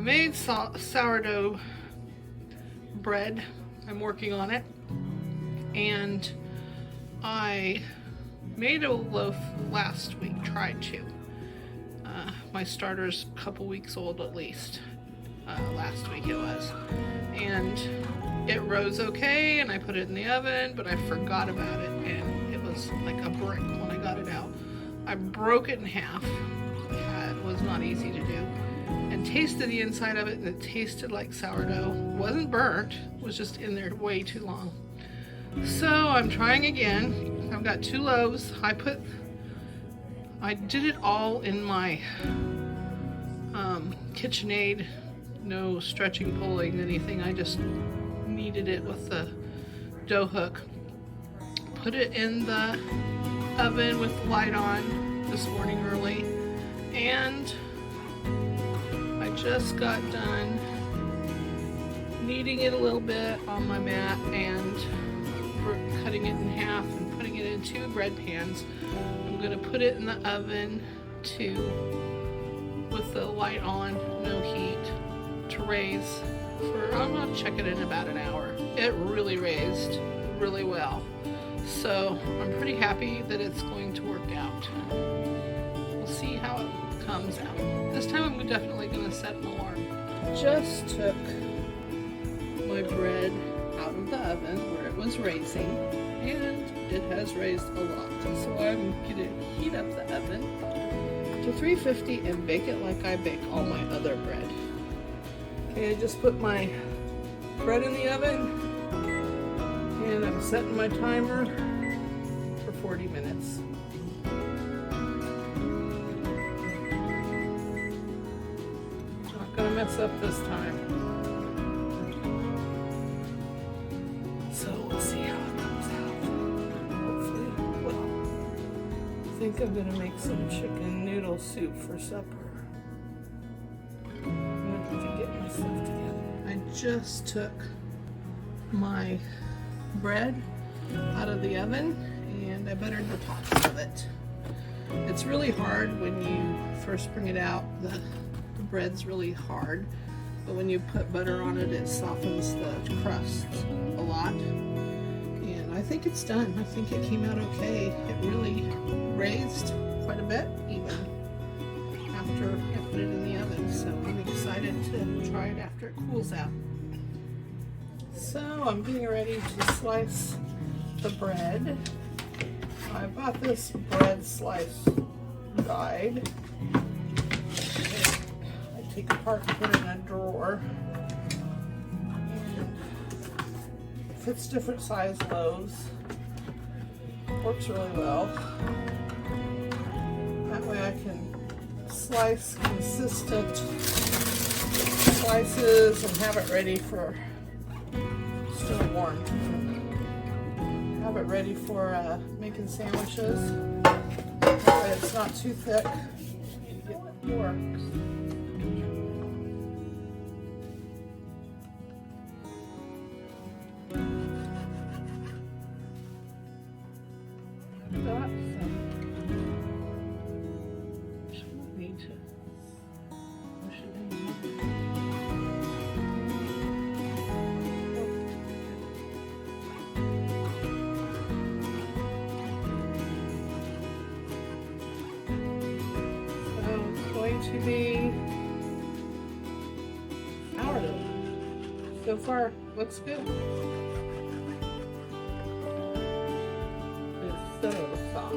made sourdough bread. I'm working on it. And I made a loaf last week, tried to. My starter's a couple weeks old at least. Last week it was. And it rose okay, and I put it in the oven, but I forgot about it, and it was like a brick when I got it out. I broke it in half. It was not easy to do. And tasted the inside of it, and it tasted like sourdough. Wasn't burnt, it was just in there way too long. So I'm trying again. I've got 2 loaves. I did it all in my KitchenAid, no stretching, pulling, anything. I just kneaded it with the dough hook. Put it in the oven with the light on this morning early, and I just got done kneading it a little bit on my mat and cutting it in half and putting it in 2 bread pans. I'm going to put it in the oven with the light on, no heat, to raise for, I'm going to check it in about an hour. It really raised really well. So I'm pretty happy that it's going to work out. We'll see how it comes out. This time I'm definitely going to set an alarm. Just took my bread out of the oven where it was raising, and it has raised a lot. So I'm going to heat up the oven to 350 and bake it like I bake all my other bread. Okay, I just put my bread in the oven, and I'm setting my timer for 40 minutes. Not gonna mess up this time. So we'll see how it comes out. Hopefully, well, I think I'm gonna make some chicken noodle soup for supper. I'm gonna have to get my stuff together. I just took my bread out of the oven and I buttered the tops of it. It's really hard when you first bring it out. The bread's really hard, but when you put butter on it, it softens the crust a lot. And I think it's done. I think it came out okay. It really raised quite a bit even after I put it in the oven. So I'm excited to try it after it cools out. So I'm getting ready to slice the bread. I bought this bread slice guide. I take apart and put it in a drawer. And it fits different size loaves. Works really well. That way I can slice consistent slices and have it ready for, still warm, have it ready for making sandwiches. That way it's not too thick. You get the works. Got some. Shouldn't need to. I should to be sourdough. So far, looks good. It's so soft.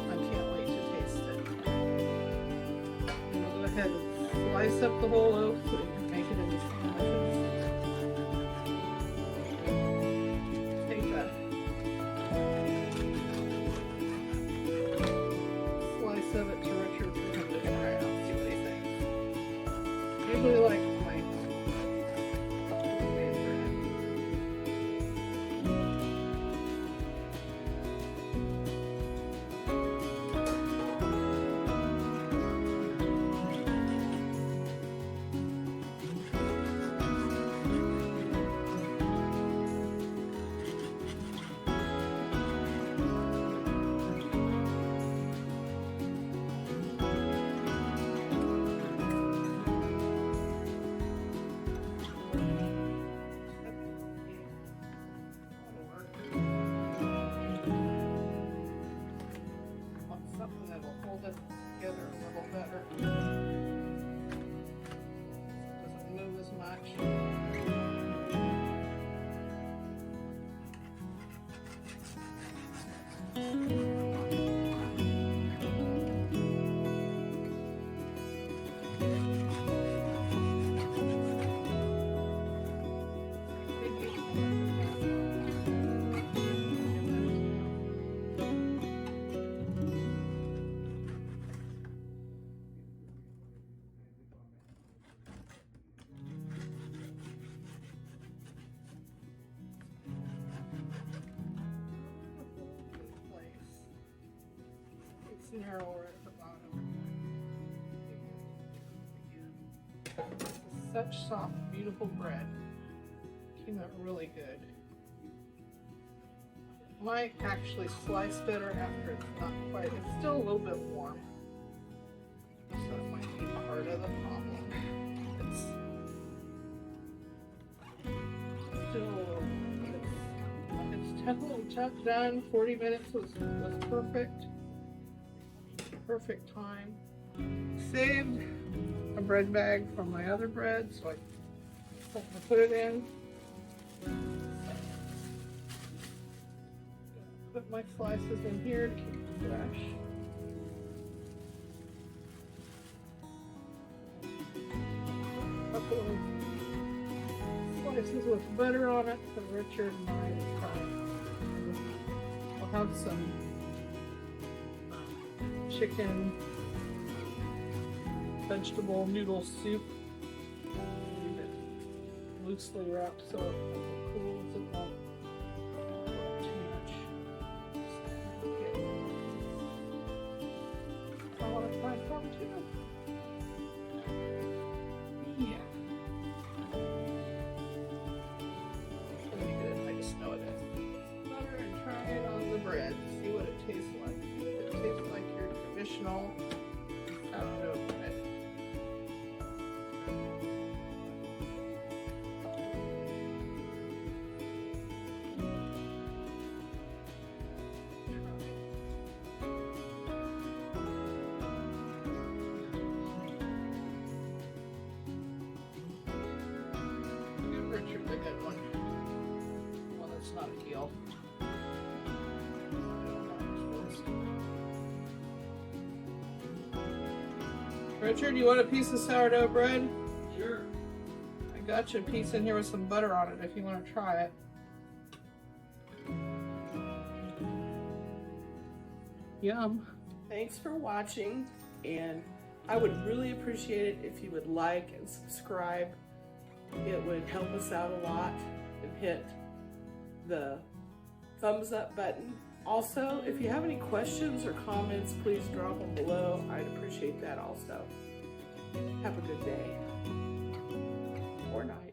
I can't wait to taste it. I'm gonna go ahead and slice up the whole loaf so we can make it into sandwiches. Take that. Slice of it to Richard. Really like my it together a little better. Doesn't move as much. It's narrower at the bottom. Such soft, beautiful bread. Came out really good. Might actually slice better after it's not quite. It's still a little bit warm, so it might be part of the problem. It's still it's tough done. 40 minutes was perfect. Perfect time. Saved a bread bag from my other bread, so I put it in. Put my slices in here to keep it fresh. A couple of slices with butter on it for Richard and I to try. I'll have some chicken vegetable noodle soup. Leave it loosely wrapped so it cools and won't too much. I want to try some too. Yeah. It's gonna be good. I just know it is. Butter and try it on the bread. See what it tastes like. It tastes like your traditional sourdough bread. Give Richard the good one. One that's not a heel. Richard, you want a piece of sourdough bread? Sure. I got you a piece in here with some butter on it if you want to try it. Yum. Thanks for watching, and I would really appreciate it if you would like and subscribe. It would help us out a lot, and hit the thumbs up button. Also, if you have any questions or comments, please drop them below. I'd appreciate that also. Have a good day or night.